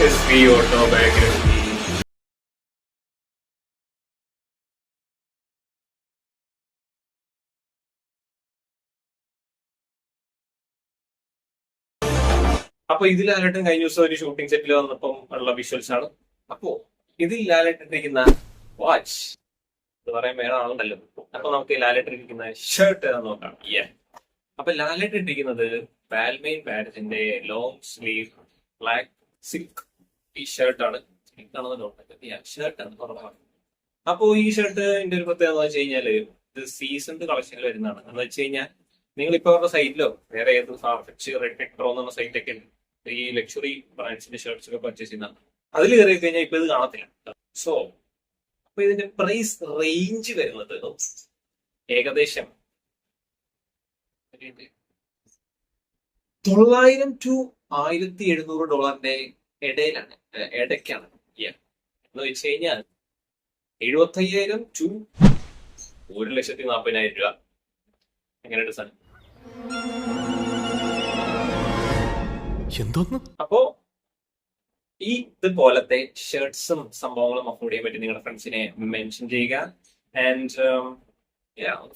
SV Autobiography. അപ്പൊ ഇതിൽ ലാലേട്ടൻ കഴിഞ്ഞ ദിവസം ഒരു ഷൂട്ടിംഗ് സെറ്റിൽ വന്നപ്പം ഉള്ള വിഷ്വൽസ് ആണ്. അപ്പോ ഇതിൽ ലാലേട്ടനിരിക്കുന്ന വാച്ച് എന്ന് പറയാൻ വേറെ ആളുണ്ടല്ലോ. അപ്പൊ നമുക്ക് ലാലേട്ടനിരിക്കുന്ന ഷർട്ട് നോക്കാം. അപ്പൊ ലാലേട്ടനിരിക്കുന്നത് ബാൽമെയിൻ ബാഡ്ജിന്റെ ലോങ് സ്ലീവ് ബ്ലാക്ക് സിൽക്ക് ഈ ഷർട്ടാണ്. ഷർട്ടാണ് കുറവാണ്. അപ്പോ ഈ ഷർട്ടിന്റെ ഒരു പ്രത്യേകത എന്ന് വെച്ച് കഴിഞ്ഞാല് ഇത് സീസൺഡ് കളക്ഷനിൽ വരുന്നതാണ്. എന്ന് വെച്ച് കഴിഞ്ഞാൽ നിങ്ങളിപ്പോ അവരുടെ സൈറ്റിലോ വേറെ ഏത് ഫാർഫെച്ച് റെഡ് എന്നുള്ള സൈറ്റൊക്കെ ഈ ലക്ഷറി ബ്രാൻഡ്സിന്റെ ഷർട്ട്സ് ഒക്കെ പർച്ചേസ് ചെയ്യുന്നതാണ്. അതിൽ കയറി കഴിഞ്ഞാൽ ഇപ്പൊ ഇത് കാണത്തില്ല. സോ അപ്പൊ ഇതിന്റെ പ്രൈസ് റേഞ്ച് വരുന്നത് ഏകദേശം 900 to $1700 ഇടയ്ക്കാണ്. എന്ന് വെച്ച് കഴിഞ്ഞാൽ 75,000 to 1,40,000 രൂപ. എങ്ങനെയുണ്ട് സാധനം? അപ്പോ ഈ ഇതുപോലത്തെ ഷർട്ട്സും സംഭവങ്ങളും അഫോർഡ് ചെയ്യാൻ പറ്റി നിങ്ങളുടെ ഫ്രണ്ട്സിനെ മെൻഷൻ ചെയ്യുക. ആൻഡ്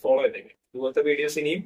ഫോളോ ചെയ്തേക്ക്. ഇതുപോലത്തെ വീഡിയോസ് ഇനിയും